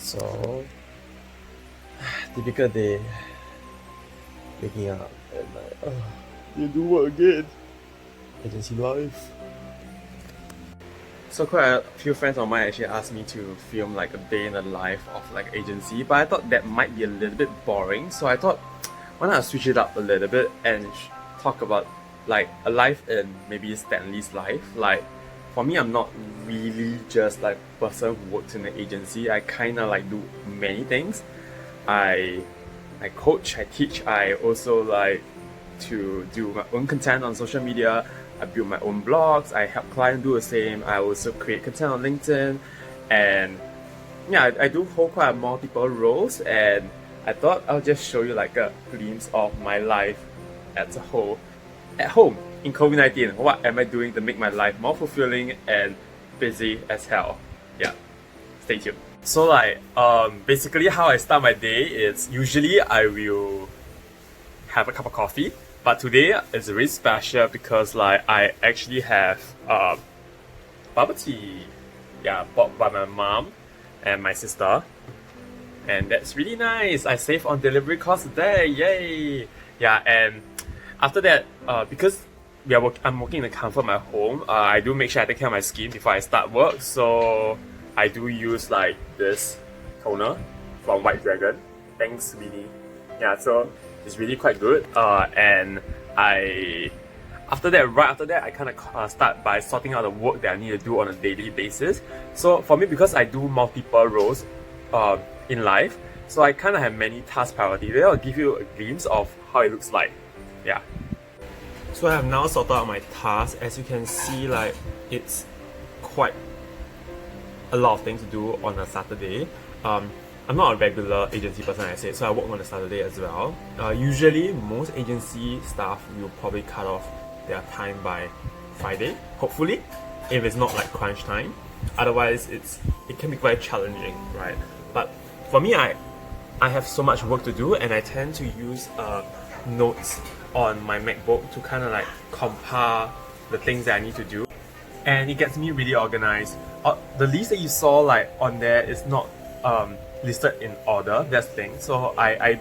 So, typical day. Waking up and like, oh, you do work again. Agency life. So quite a few friends of mine actually asked me to film like a day in the life of like agency, but I thought that might be a little bit boring. So I thought, why not switch it up a little bit and talk about like a life in maybe Stanley's life. Like for me, I'm not really just like a person who works in an agency. I kind of like do many things. I I coach, I teach, I also like to do my own content on social media. I build my own blogs, I help clients do the same. I also create content on LinkedIn, and yeah, I do hold quite multiple roles, and I thought I'll just show you like a glimpse of my life as a whole at home in COVID-19. What am I doing to make my life more fulfilling and busy as hell? Yeah, stay tuned. So like basically how I start my day is usually I will have a cup of coffee, but today is really special because like I actually have bubble tea, yeah, bought by my mom and my sister, and that's really nice. I save on delivery costs today, yay! Yeah, and after that, because I'm working in the comfort of my home, I do make sure I take care of my skin before I start work. So I do use like this toner from White Dragon. Thanks, Winnie. Yeah, so it's really quite good. And right after that, I kind of start by sorting out the work that I need to do on a daily basis. So for me, because I do multiple roles in life, so I kind of have many task priorities. Then I'll give you a glimpse of how it looks like. Yeah. So I have now sorted out my tasks. As you can see, like it's quite a lot of things to do on a Saturday. I'm not a regular agency person, I said, so I work on a Saturday as well. Usually, most agency staff will probably cut off their time by Friday, hopefully, if it's not like crunch time. Otherwise, it can be quite challenging, right? But for me, I have so much work to do, and I tend to use notes on my MacBook to kind of like compile the things that I need to do, and it gets me really organized. The list that you saw like on there is not listed in order. That's the thing. So I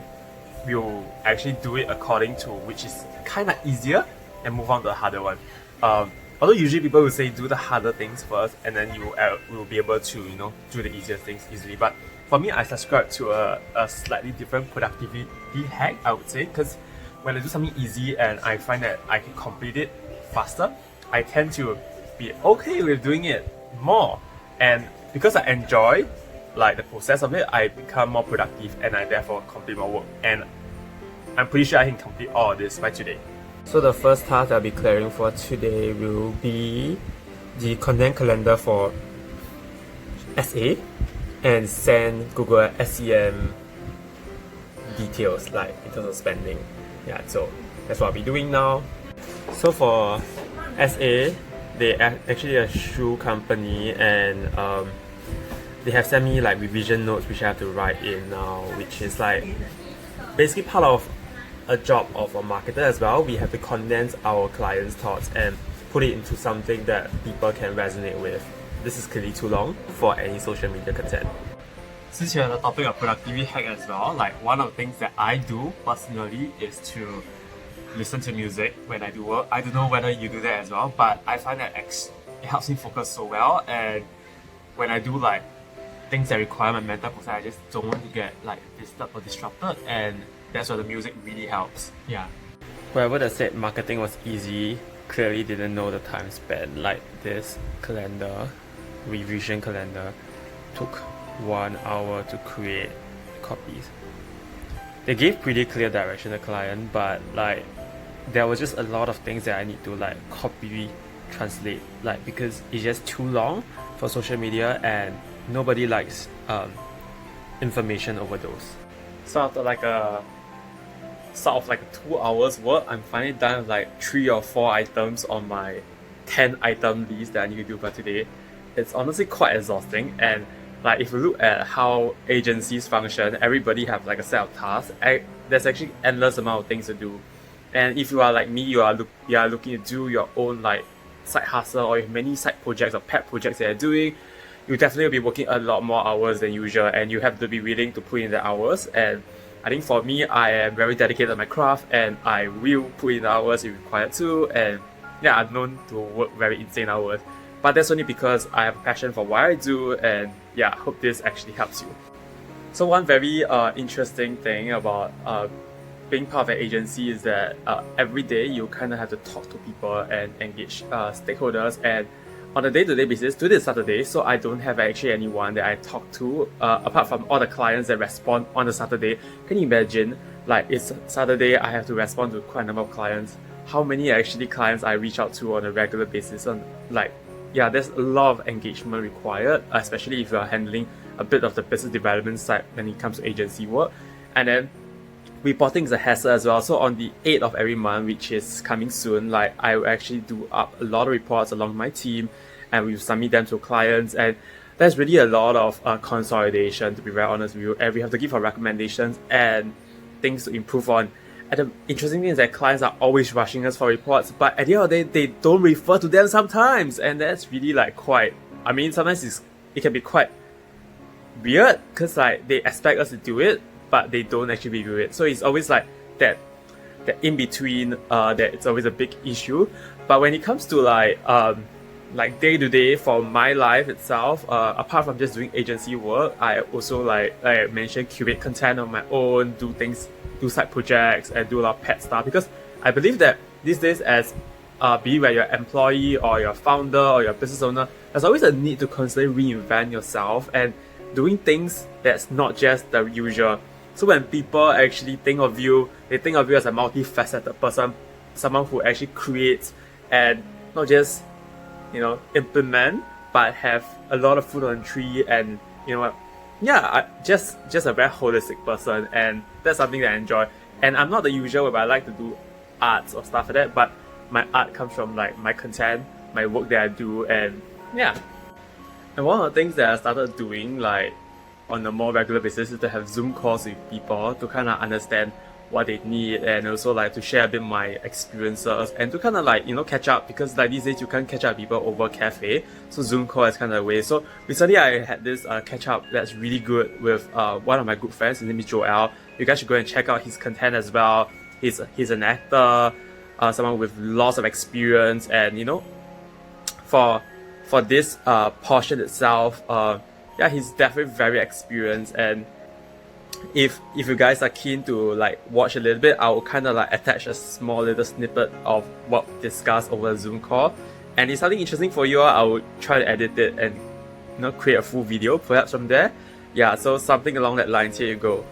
will actually do it according to which is kind of easier and move on to the harder one. Although usually people will say do the harder things first, and then you will be able to do the easier things easily. But for me, I subscribe to a slightly different productivity hack, I would say, because when I do something easy and I find that I can complete it faster, I tend to be okay with doing it more, and because I enjoy like the process of it, I become more productive and I therefore complete my work, and I'm pretty sure I can complete all of this by today. So the first task I'll be clearing for today will be the content calendar for SA and send Google SEM details like in terms of spending. Yeah, so that's what I'll be doing now. So for SA, they actually a shoe company, and they have sent me like revision notes which I have to write in now, which is like basically part of a job of a marketer as well. We have to condense our clients' thoughts and put it into something that people can resonate with. This is clearly too long for any social media content. Since you're on the topic of productivity hack as well, like one of the things that I do personally is to listen to music when I do work. I don't know whether you do that as well, but I find that it helps me focus so well, and when I do like things that require my mental focus, I just don't want to get like disturbed or disrupted, and that's where the music really helps. Yeah. Whoever that said marketing was easy clearly didn't know the time spent. Like this calendar, revision calendar, took 1 hour to create copies. They gave pretty clear direction to the client, but like there was just a lot of things that I need to like copy translate, like because it's just too long for social media and nobody likes information overdose. So after like a sort of like 2 hours work, I'm finally done with like 3 or 4 items on my 10 item list that I need to do for today. It's honestly quite exhausting, and like if you look at how agencies function, everybody have like a set of tasks. There's actually endless amount of things to do, and if you are like me, you are looking to do your own like side hustle, or you have many side projects or pet projects that you're doing, you definitely be working a lot more hours than usual, and you have to be willing to put in the hours. And I think for me, I am very dedicated to my craft, and I will put in the hours if required to. And yeah, I'm known to work very insane hours, but that's only because I have a passion for what I do. And yeah, I hope this actually helps you. So one very interesting thing about being part of an agency is that every day you kind of have to talk to people and engage stakeholders. And on a day-to-day basis, today is Saturday, so I don't have actually anyone that I talk to apart from all the clients that respond on a Saturday. Can you imagine, like, it's Saturday, I have to respond to quite a number of clients. How many actually clients I reach out to on a regular basis? And like, yeah, there's a lot of engagement required, especially if you're handling a bit of the business development side when it comes to agency work. And then reporting is a hassle as well. So on the 8th of every month, which is coming soon, like, I will actually do up a lot of reports along with my team, and we will submit them to clients. And there's really a lot of consolidation, to be very honest with you, and we have to give our recommendations and things to improve on. And the interesting thing is that clients are always rushing us for reports, but at the end of the day, they don't refer to them sometimes, and that's really like quite, I mean, sometimes it can be quite weird, because like they expect us to do it, but they don't actually review it. So it's always like that in between, that it's always a big issue. But when it comes to like day to day for my life itself, apart from just doing agency work, I also like I mentioned, curate content on my own, do side projects, and do a lot of pet stuff, because I believe that these days, as be it whether you're an employee or you're a founder or you're a business owner, there's always a need to constantly reinvent yourself and doing things that's not just the usual. So when people actually think of you, they think of you as a multifaceted person, someone who actually creates and not just, implement, but have a lot of food on the tree. And just a very holistic person, and that's something that I enjoy. And I'm not the usual where I like to do arts or stuff like that, but my art comes from like my content, my work that I do. And yeah. And one of the things that I started doing like on a more regular basis is to have Zoom calls with people to kind of understand what they need, and also like to share a bit my experiences and to kind of like catch up, because like these days you can't catch up with people over cafe, so Zoom call is kind of a way. So recently I had this catch up that's really good with one of my good friends. His name is Joel. You guys should go and check out his content as well. He's an actor, someone with lots of experience, and for this portion itself, he's definitely very experienced. And if you guys are keen to like watch a little bit, I will kind of like attach a small little snippet of what we discussed over a Zoom call. And if something interesting for you, I will try to edit it and create a full video perhaps from there. Yeah, so something along that lines. Here you go.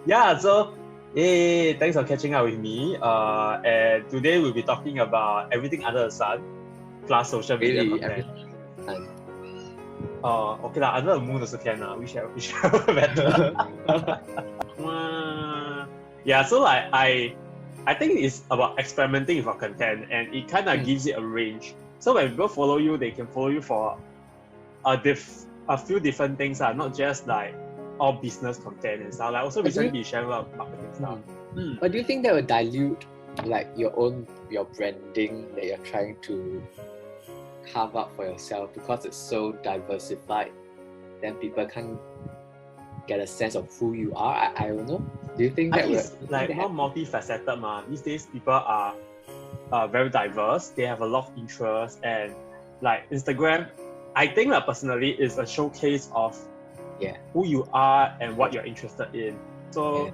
Yeah, so hey, thanks for catching up with me. And today we'll be talking about everything under the sun plus social media content. Okay lah, under the moon also can lah, whichever better. Yeah, so like I think it's about experimenting with our content, and it kind of gives it a range. So when people follow you, they can follow you for a few different things, not just like all business content and stuff. Like also recently be sharing a lot of marketing stuff. But do you think that will dilute like your branding that you're trying to carve out for yourself, because it's so diversified? Then people can't get a sense of who you are. I don't know. Do you think that it's like more multifaceted, ma? These days people are very diverse. They have a lot of interests, and like Instagram, I think that personally is a showcase of who you are and what you're interested in. So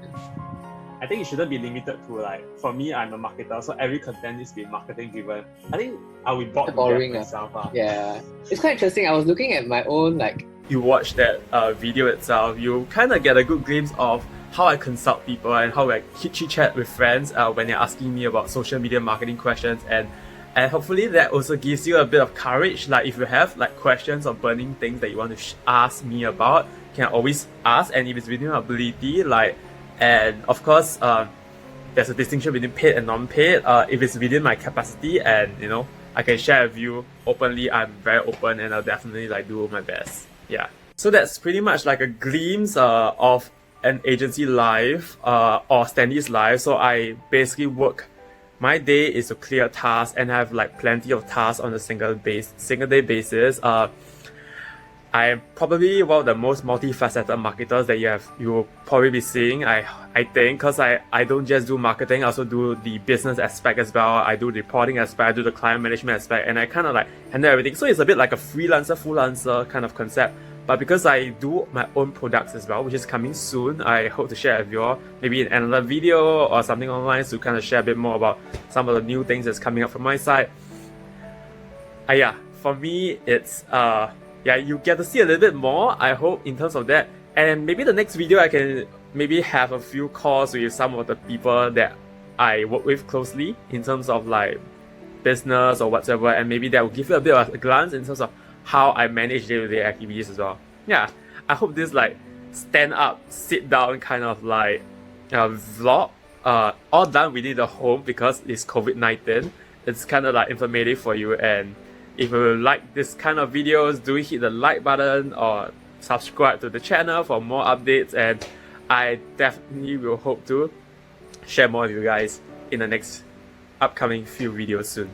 I think it shouldn't be limited to like, for me, I'm a marketer, so every content needs to be marketing driven. I think I will be boring myself. Yeah, it's quite interesting. I was looking at my own like. You watch that video itself, you kind of get a good glimpse of how I consult people and how I chit chat with friends when they're asking me about social media marketing questions, and hopefully that also gives you a bit of courage. Like if you have like questions or burning things that you want to ask me about, you can always ask, and if it's within your ability, like. And of course, there's a distinction between paid and non-paid. If it's within my capacity and I can share with you openly, I'm very open, and I'll definitely like do my best. Yeah. So that's pretty much like a glimpse of an agency life or Stanley's life. So I basically work. My day is to clear tasks, and I have like plenty of tasks on a single day basis. I'm probably one of the most multifaceted marketers that you'll probably be seeing. I think, because I don't just do marketing, I also do the business aspect as well. I do the reporting aspect, I do the client management aspect, and I kind of like handle everything. So it's a bit like a freelancer kind of concept. But because I do my own products as well, which is coming soon, I hope to share with you all maybe in another video or something online to kind of share a bit more about some of the new things that's coming up from my side. Yeah, for me, it's yeah, you get to see a little bit more, I hope, in terms of that. And maybe the next video I can maybe have a few calls with some of the people that I work with closely in terms of like business or whatever, and maybe that will give you a bit of a glance in terms of how I manage day-to-day activities as well. Yeah, I hope this like stand up, sit down kind of like vlog, all done within the home because it's COVID-19. It's kind of like informative for you, and if you like this kind of videos, do hit the like button or subscribe to the channel for more updates, and I definitely will hope to share more with you guys in the next upcoming few videos soon.